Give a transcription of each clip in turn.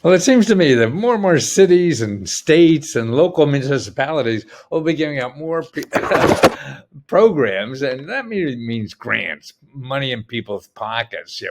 Well, it seems to me that more and more cities and states and local municipalities will be giving out more programs, and that means grants, money in people's pockets.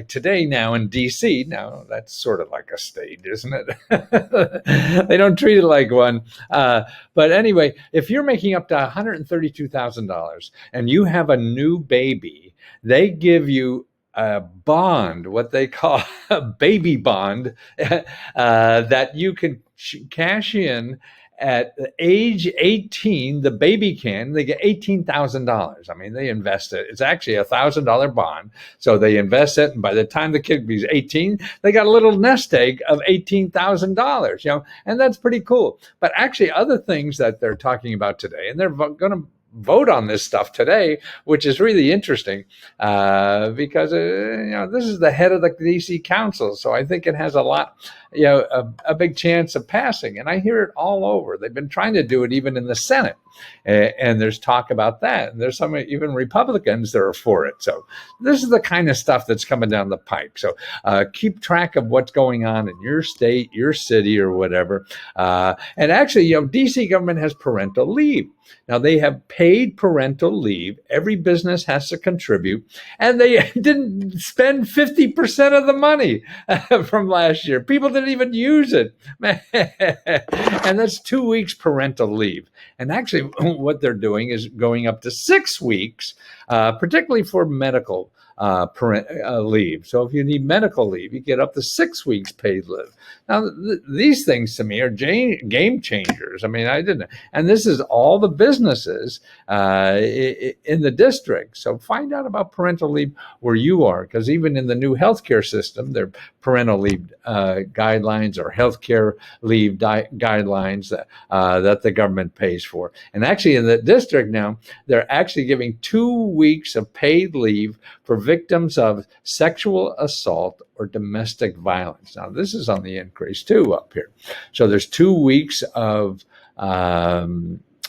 Today now in D.C. Now that's sort of like a state, isn't it? They don't treat it like one. But anyway, if you're making up to $132,000 and you have a new baby, they give you a bond, what they call a baby bond, that you can cash in at age 18. The baby can, they get $18,000. I mean, they invest it. It's actually $1,000 bond. So they invest it. And by the time the kid is 18, they got a little nest egg of $18,000, and that's pretty cool. But actually other things that they're talking about today, and they're going to vote on this stuff today, which is really interesting, because this is the head of the DC Council, so I think it has a lot, a big chance of passing. And I hear it all over. They've been trying to do it even in the Senate, and there's talk about that. And there's some even Republicans that are for it. So this is the kind of stuff that's coming down the pike. So keep track of what's going on in your state, your city, or whatever. And actually, DC government has parental leave. Now, they have paid parental leave. Every business has to contribute, and they didn't spend 50% of the money from last year. People didn't even use it. And that's 2 weeks parental leave. And actually, what they're doing is going up to 6 weeks, particularly for medical leave. So if you need medical leave, you get up to 6 weeks paid leave. Now, these things to me are game changers. I mean, I didn't, and this is all the businesses in the district. So find out about parental leave where you are, because even in the new healthcare system, there are parental leave guidelines or healthcare leave guidelines that the government pays for. And actually, in the district now, they're actually giving 2 weeks of paid leave for victims of sexual assault or domestic violence. Now, this is on the increase too up here. So there's 2 weeks of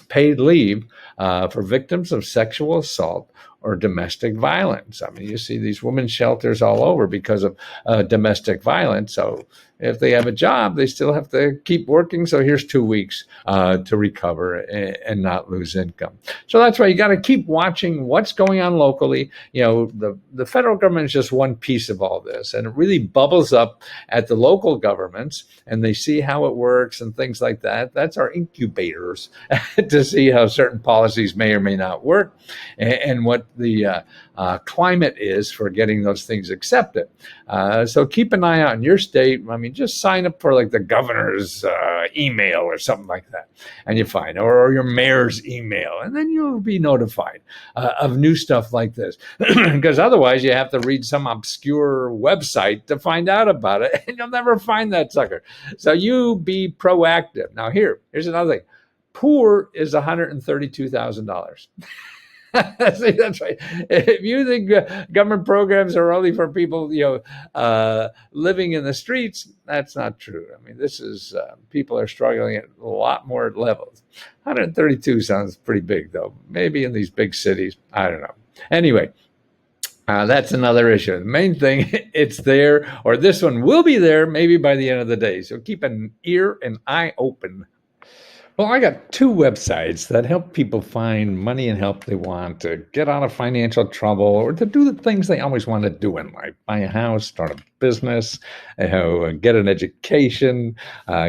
paid leave for victims of sexual assault or domestic violence. I mean, you see these women's shelters all over because of domestic violence. So if they have a job, they still have to keep working. So here's 2 weeks to recover and not lose income. So that's why you got to keep watching what's going on locally. The federal government is just one piece of all this, and it really bubbles up at the local governments, and they see how it works and things like that. That's our incubators to see how certain policies may or may not work, and what the climate is for getting those things accepted. So keep an eye out in your state. I mean, just sign up for like the governor's email or something like that, and you find, or your mayor's email, and then you'll be notified of new stuff like this. Because otherwise, you have to read some obscure website to find out about it, and you'll never find that sucker. So you be proactive. Now, here's another thing. Poor is $132,000. See, that's right. If you think government programs are only for people, living in the streets, that's not true. I mean, this is people are struggling at a lot more levels. 132 sounds pretty big, though. Maybe in these big cities, I don't know. Anyway, that's another issue. The main thing, it's there, or this one will be there maybe by the end of the day. So keep an ear and eye open. Well, I got two websites that help people find money and help they want to get out of financial trouble or to do the things they always want to do in life: buy a house, start a business, get an education,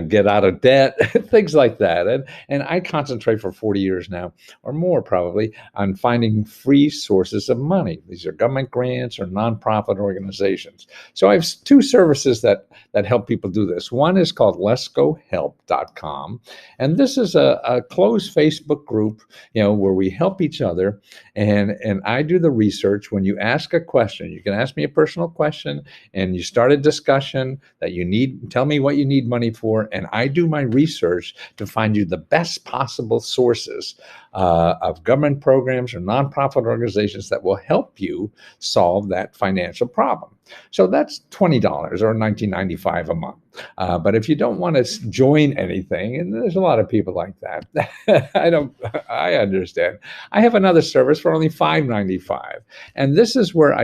get out of debt, things like that. And I concentrate for 40 years now, or more probably, on finding free sources of money. These are government grants or nonprofit organizations. So I have two services that help people do this. One is called letsgohelp.com. And this is a closed Facebook group, where we help each other. And I do the research. When you ask a question, you can ask me a personal question, and you start a discussion that you need, tell me what you need money for, and I do my research to find you the best possible sources of government programs or nonprofit organizations that will help you solve that financial problem. So that's $20 or $19.95 a month. But if you don't want to join anything, and there's a lot of people like that, I understand. I have another service for only $5.95, and this is where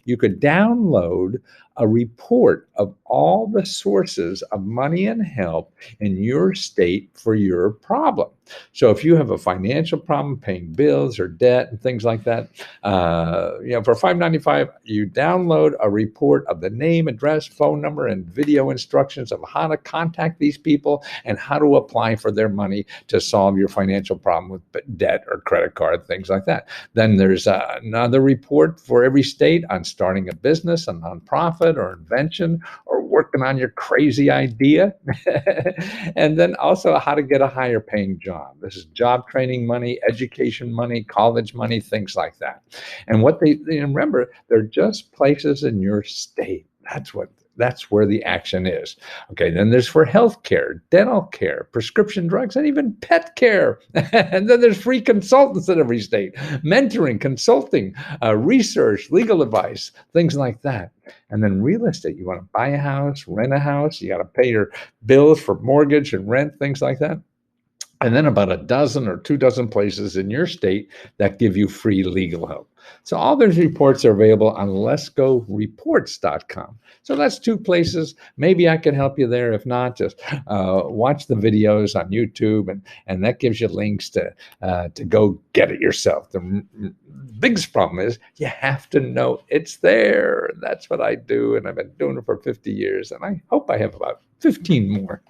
you could download a report of all the sources of money and help in your state for your problem. So if you have a financial problem paying bills or debt and things like that, for $5.95, you download a report of the name, address, phone number, and video instructions of how to contact these people and how to apply for their money to solve your financial problem with debt or credit card, things like that. Then there's another report for every state on starting a business, a nonprofit, or invention, or working on your crazy idea. And then also how to get a higher paying job. This is job training money, education money, college money, things like that. And what they remember, they're just places in your state. That's where the action is. Okay, then there's for health care, dental care, prescription drugs, and even pet care. And then there's free consultants in every state, mentoring, consulting, research, legal advice, things like that. And then real estate, you want to buy a house, rent a house, you got to pay your bills for mortgage and rent, things like that. And then about a dozen or 2 dozen places in your state that give you free legal help. So all those reports are available on letsgoreports.com. So that's 2 places. Maybe I can help you there. If not, just watch the videos on YouTube, and that gives you links to go get it yourself. The biggest problem is you have to know it's there. That's what I do, and I've been doing it for 50 years, and I hope I have about 15 more.